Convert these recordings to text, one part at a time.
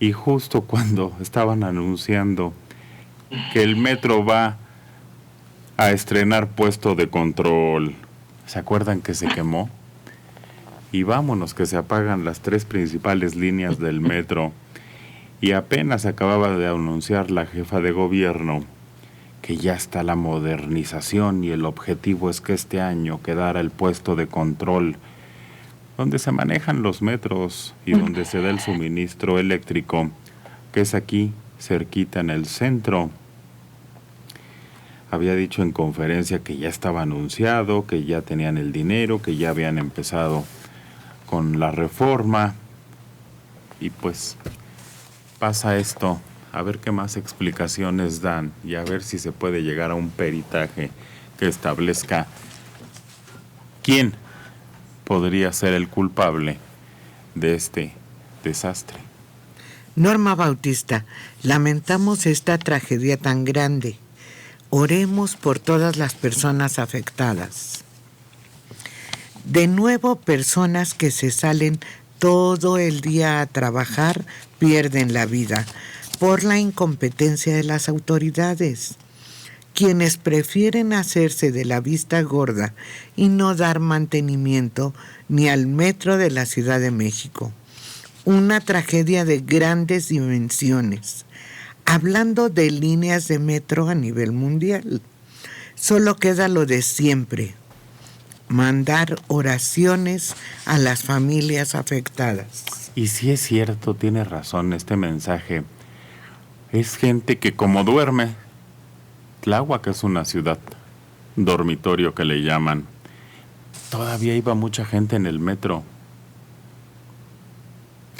Y justo cuando estaban anunciando que el metro va a estrenar puesto de control, ¿se acuerdan que se quemó? Y vámonos que se apagan las 3 principales líneas del metro. Y apenas acababa de anunciar la jefa de gobierno que ya está la modernización y el objetivo es que este año quedara el puesto de control donde se manejan los metros y donde se da el suministro eléctrico, que es aquí, cerquita en el centro. Había dicho en conferencia que ya estaba anunciado, que ya tenían el dinero, que ya habían empezado con la reforma. Y pues pasa esto, a ver qué más explicaciones dan y a ver si se puede llegar a un peritaje que establezca quién podría ser el culpable de este desastre. Norma Bautista, lamentamos esta tragedia tan grande. Oremos por todas las personas afectadas. De nuevo, personas que se salen todo el día a trabajar pierden la vida por la incompetencia de las autoridades, quienes prefieren hacerse de la vista gorda y no dar mantenimiento ni al metro de la Ciudad de México. Una tragedia de grandes dimensiones. Hablando de líneas de metro a nivel mundial, solo queda lo de siempre: mandar oraciones a las familias afectadas. Y si es cierto, tiene razón este mensaje. Es gente que como duerme. Tláhuac es una ciudad, dormitorio que le llaman. Todavía iba mucha gente en el metro.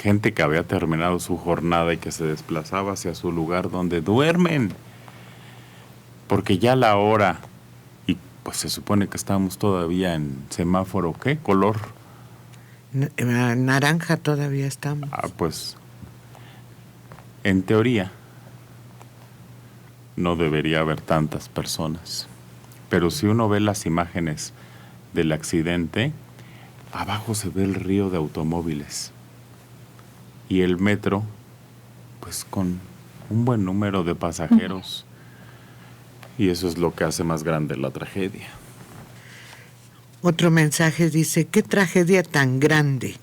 Gente que había terminado su jornada y que se desplazaba hacia su lugar donde duermen. Porque ya la hora, y pues se supone que estamos todavía en semáforo, ¿qué? ¿Color? Naranja todavía estamos. Pues en teoría no debería haber tantas personas. Pero si uno ve las imágenes del accidente, abajo se ve el río de automóviles. Y el metro, pues con un buen número de pasajeros. Y eso es lo que hace más grande la tragedia. Otro mensaje dice: qué tragedia tan grande.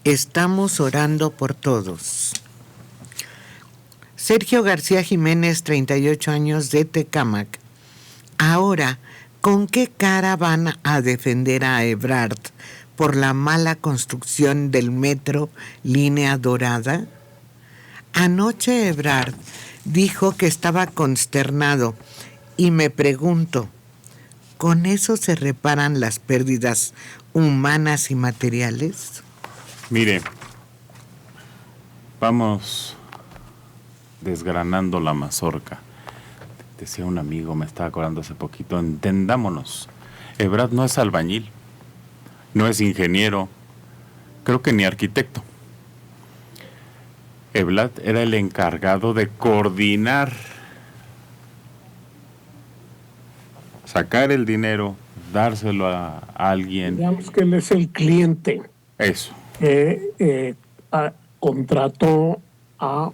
Estamos orando por todos. Sergio García Jiménez, 38 años, de Tecámac. Ahora, ¿con qué cara van a defender a Ebrard por la mala construcción del metro Línea Dorada? Anoche Ebrard dijo que estaba consternado y me pregunto, ¿con eso se reparan las pérdidas humanas y materiales? Mire, vamos desgranando la mazorca. Decía un amigo, me estaba acordando hace poquito, entendámonos. Ebrard no es albañil, no es ingeniero, creo que ni arquitecto. Ebrard era el encargado de coordinar, sacar el dinero, dárselo a alguien. Digamos que él es el cliente. Eso. Contrató a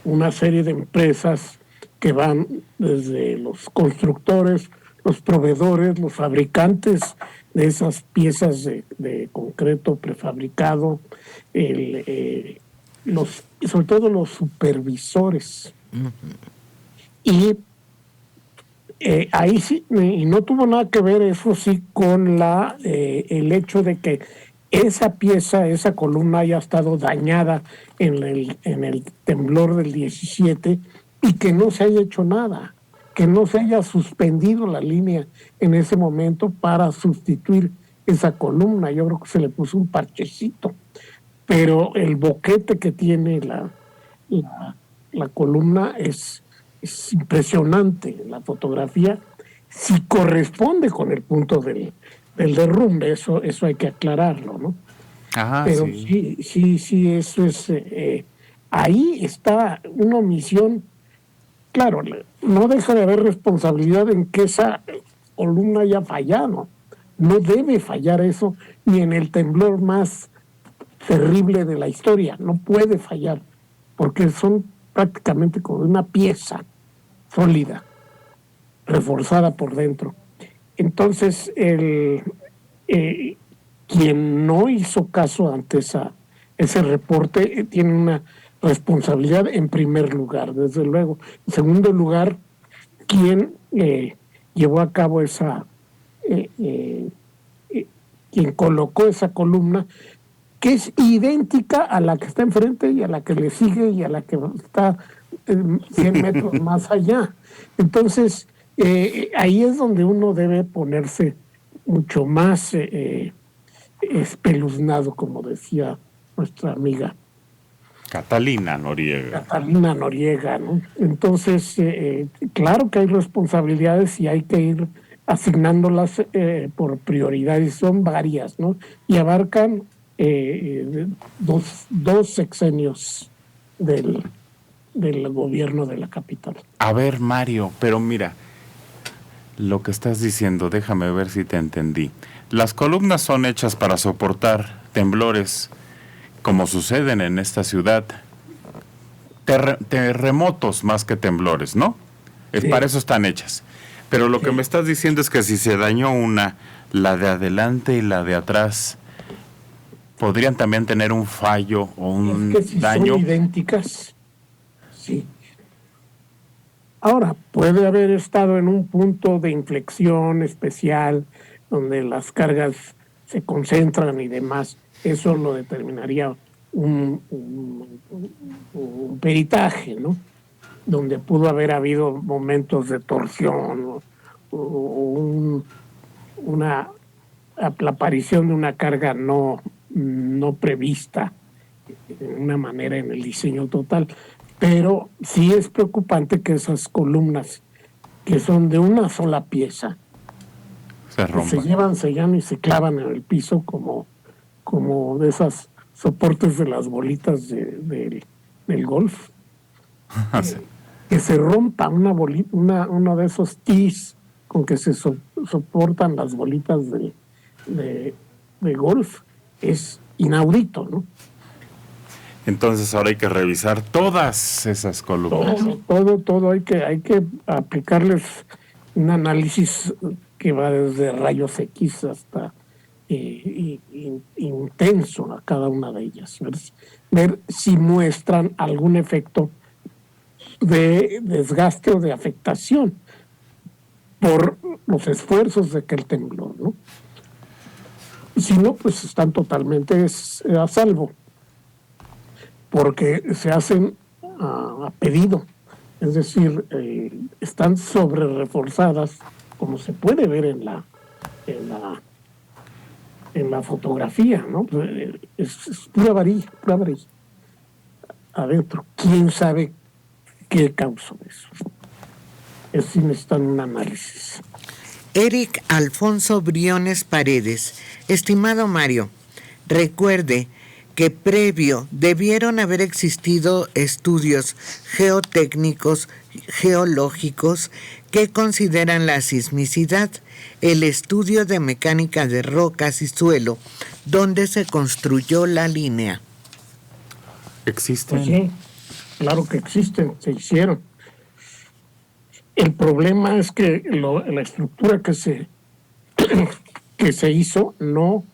una serie de empresas que van desde los constructores, los proveedores, los fabricantes de esas piezas de concreto prefabricado, sobre todo los supervisores. Uh-huh. Y ahí sí, y no tuvo nada que ver eso sí con el hecho de que esa pieza, esa columna haya estado dañada en el temblor del 17 y que no se haya hecho nada, que no se haya suspendido la línea en ese momento para sustituir esa columna. Yo creo que se le puso un parchecito, pero el boquete que tiene la columna es impresionante. La fotografía sí corresponde con el punto del derrumbe, eso hay que aclararlo, ¿no? Ajá, pero sí, eso es ahí está una omisión. Claro, no deja de haber responsabilidad en que esa columna haya fallado. No debe fallar eso ni en el temblor más terrible de la historia, no puede fallar porque son prácticamente como una pieza sólida, reforzada por dentro. Entonces, quien no hizo caso ante ese reporte tiene una responsabilidad en primer lugar, desde luego. En segundo lugar, quien llevó a cabo quien colocó esa columna, que es idéntica a la que está enfrente y a la que le sigue y a la que está 100 metros más allá. Entonces, ahí es donde uno debe ponerse mucho más espeluznado, como decía nuestra amiga Catalina Noriega. ¿no? Entonces, claro que hay responsabilidades y hay que ir asignándolas por prioridades, son varias, ¿no? Y abarcan dos sexenios del gobierno de la capital. A ver, Mario, pero mira, lo que estás diciendo, déjame ver si te entendí. Las columnas son hechas para soportar temblores, como suceden en esta ciudad, terremotos más que temblores, ¿no? Sí. Para eso están hechas. Pero lo que me estás diciendo es que si se dañó una, la de adelante y la de atrás, ¿podrían también tener un fallo o un daño? Son idénticas, sí. Ahora, puede haber estado en un punto de inflexión especial, donde las cargas se concentran y demás. Eso lo determinaría un peritaje, ¿no? Donde pudo haber habido momentos de torsión o la aparición de una carga no prevista de una manera en el diseño total. Pero sí es preocupante que esas columnas, que son de una sola pieza, se llevan, sellan y se clavan en el piso como de esas soportes de las bolitas del golf. Que se rompa uno de esos tees con que se soportan las bolitas de golf es inaudito, ¿no? Entonces ahora hay que revisar todas esas columnas. Todo hay que aplicarles un análisis que va desde rayos X hasta intenso a cada una de ellas, ver si muestran algún efecto de desgaste o de afectación por los esfuerzos de aquel temblor, ¿no? Si no, pues están totalmente a salvo, porque se hacen a pedido, es decir, están sobre reforzadas, como se puede ver en la fotografía, ¿no? Es pura varilla adentro. ¿Quién sabe qué causó eso? Es si necesitan un análisis. Eric Alfonso Briones Paredes. Estimado Mario, recuerde que previo debieron haber existido estudios geotécnicos, geológicos, que consideran la sismicidad, el estudio de mecánica de rocas y suelo, donde se construyó la línea. ¿Existen? Pues sí, claro que existen, se hicieron. El problema es que la estructura que se hizo no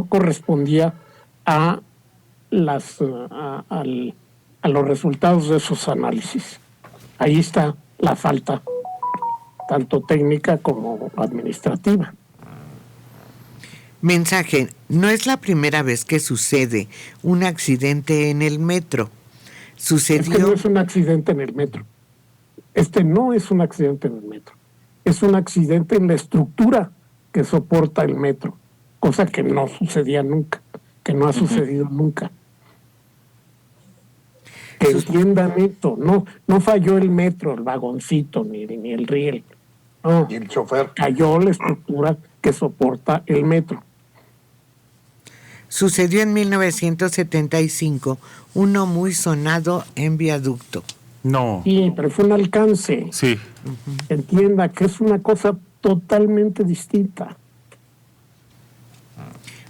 correspondía a los resultados de esos análisis. Ahí está la falta, tanto técnica como administrativa. Mensaje: no es la primera vez que sucede un accidente en el metro. Sucedió... Es que no es un accidente en el metro. No es un accidente en el metro. Es un accidente en la estructura que soporta el metro, cosa que no sucedía nunca, que no ha sucedido nunca. Que entiendan esto, no falló el metro, el vagoncito, ni el riel. No, y el chofer. Cayó la estructura que soporta el metro. Sucedió en 1975, uno muy sonado en Viaducto. No. Sí, pero fue un alcance. Sí. Entienda que es una cosa totalmente distinta.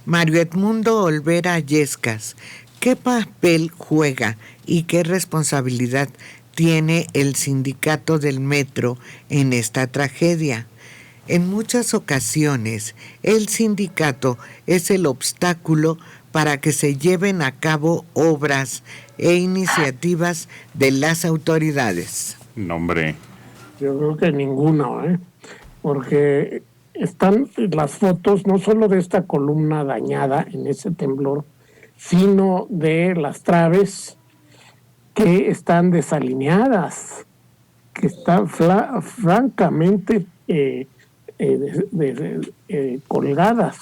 Mario Edmundo Olvera Yescas. ¿Qué papel juega y qué responsabilidad tiene el sindicato del metro en esta tragedia? En muchas ocasiones, el sindicato es el obstáculo para que se lleven a cabo obras e iniciativas de las autoridades. No, hombre. Yo creo que ninguno, porque están las fotos no solo de esta columna dañada en ese temblor, sino de las traves que están desalineadas, que están francamente colgadas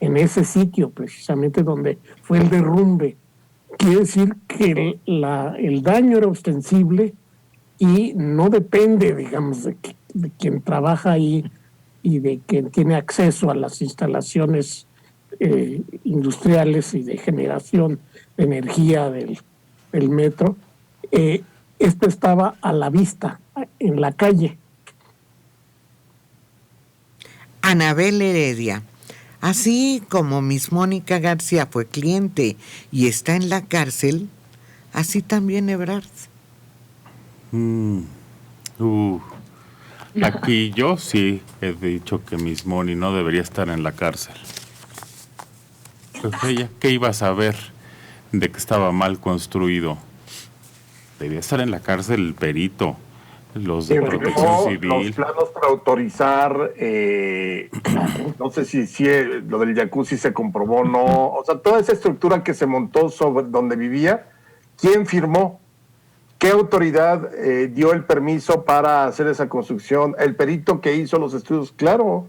en ese sitio precisamente donde fue el derrumbe. Quiere decir que el daño era ostensible y no depende, digamos, de quien trabaja ahí y de quien tiene acceso a las instalaciones industriales y de generación de energía del metro. Esto estaba a la vista, en la calle. Anabel Heredia, así como Miss Mónica García fue cliente y está en la cárcel, así también Ebrard. Aquí yo sí he dicho que Miss Moni no debería estar en la cárcel. Pues ella, ¿qué iba a saber de que estaba mal construido? Debía estar en la cárcel el perito, los de protección civil. Los planos para autorizar, no sé si lo del jacuzzi se comprobó o no. O sea, toda esa estructura que se montó sobre donde vivía, ¿quién firmó? ¿Qué autoridad dio el permiso para hacer esa construcción? ¿El perito que hizo los estudios? Claro.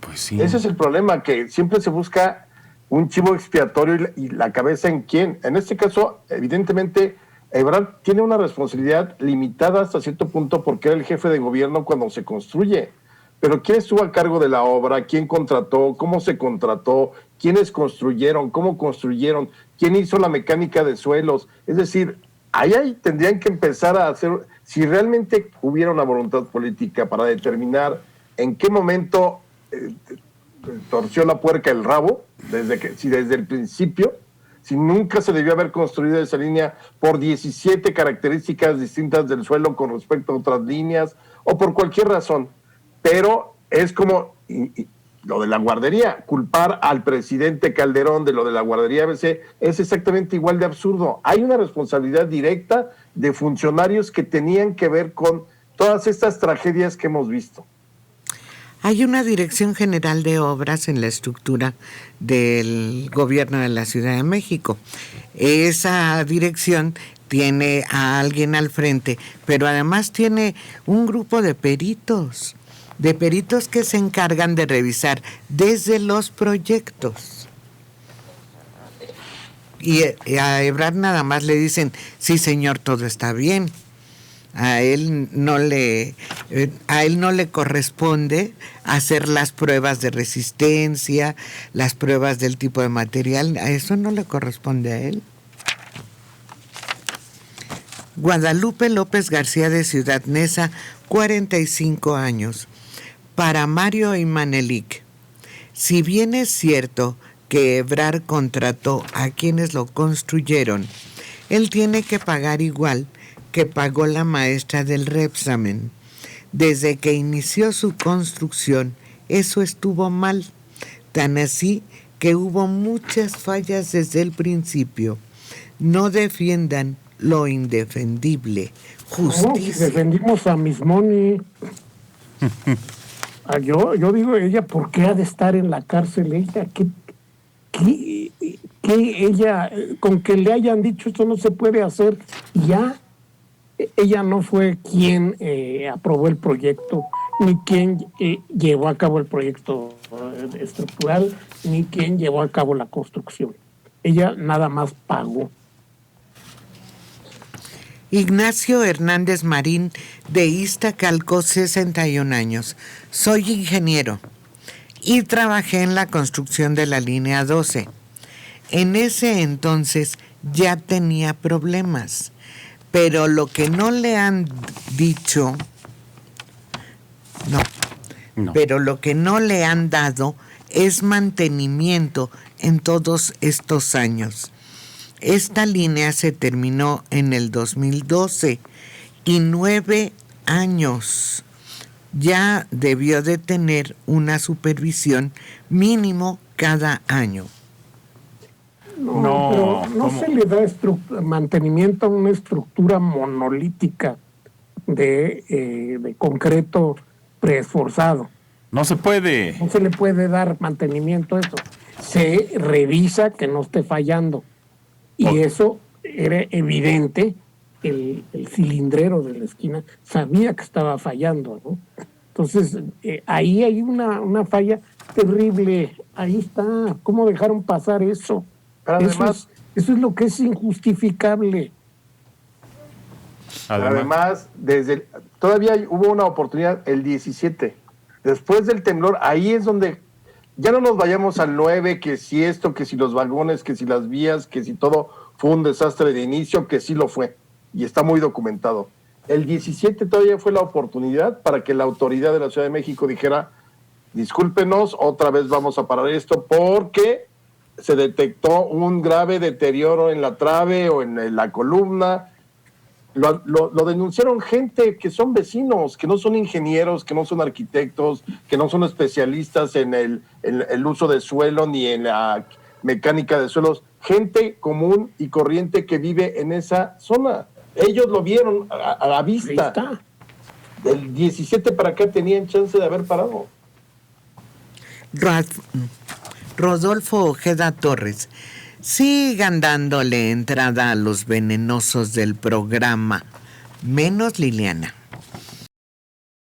Pues sí. Ese es el problema, que siempre se busca un chivo expiatorio y la cabeza en quién. En este caso, evidentemente, Ebrard tiene una responsabilidad limitada hasta cierto punto porque era el jefe de gobierno cuando se construye. Pero ¿quién estuvo a cargo de la obra? ¿Quién contrató? ¿Cómo se contrató? ¿Quiénes construyeron? ¿Cómo construyeron? ¿Quién hizo la mecánica de suelos? Es decir, ahí tendrían que empezar a hacer, si realmente hubiera una voluntad política para determinar en qué momento torció la puerca el rabo, si desde el principio, si nunca se debió haber construido esa línea por 17 características distintas del suelo con respecto a otras líneas, o por cualquier razón. Pero es como lo de la guardería, culpar al presidente Calderón de lo de la guardería ABC es exactamente igual de absurdo. Hay una responsabilidad directa de funcionarios que tenían que ver con todas estas tragedias que hemos visto. Hay una Dirección General de Obras en la estructura del gobierno de la Ciudad de México. Esa dirección tiene a alguien al frente, pero además tiene un grupo de peritos que se encargan de revisar desde los proyectos. Y a Ebrard nada más le dicen, sí señor, todo está bien. A él no le corresponde hacer las pruebas de resistencia, las pruebas del tipo de material, a eso no le corresponde a él. Guadalupe López García de Ciudad Neza, 45 años. Para Mario Imanelik, si bien es cierto que Ebrard contrató a quienes lo construyeron, él tiene que pagar igual que pagó la maestra del Repsamen. Desde que inició su construcción, eso estuvo mal, tan así que hubo muchas fallas desde el principio. No defiendan lo indefendible. Justicia. No, si defendimos a Miss Moni. Yo digo, ella, ¿por qué ha de estar en la cárcel? Ella, ¿qué ella, con que le hayan dicho esto no se puede hacer, ya? Ella no fue quien aprobó el proyecto, ni quien llevó a cabo el proyecto estructural, ni quien llevó a cabo la construcción. Ella nada más pagó. Ignacio Hernández Marín, de Iztacalco, 61 años. Soy ingeniero y trabajé en la construcción de la línea 12. En ese entonces ya tenía problemas, pero lo que no le han dicho, pero lo que no le han dado es mantenimiento en todos estos años. Esta línea se terminó en el 2012 y 9 años. Ya debió de tener una supervisión mínimo cada año. No, pero no se le da mantenimiento a una estructura monolítica de concreto preesforzado. No se puede. No se le puede dar mantenimiento a eso. Se revisa que no esté fallando. Y eso era evidente. El cilindrero de la esquina sabía que estaba fallando, ¿no? Entonces, ahí hay una falla terrible. Ahí está. ¿Cómo dejaron pasar eso? Pero además, eso es lo que es injustificable. Además, todavía hubo una oportunidad el 17. Después del temblor, ahí es donde ya no nos vayamos al 9, que si esto, que si los vagones, que si las vías, que si todo fue un desastre de inicio, que sí lo fue. Y está muy documentado. El 17 todavía fue la oportunidad para que la autoridad de la Ciudad de México dijera, discúlpenos, otra vez vamos a parar esto porque se detectó un grave deterioro en la trave o en la columna. Lo denunciaron gente que son vecinos, que no son ingenieros, que no son arquitectos, que no son especialistas en el uso de suelo ni en la mecánica de suelos. Gente común y corriente que vive en esa zona. Ellos lo vieron a la vista. Del 17 para acá tenían chance de haber parado. Rodolfo Ojeda Torres, sigan dándole entrada a los venenosos del programa, menos Liliana.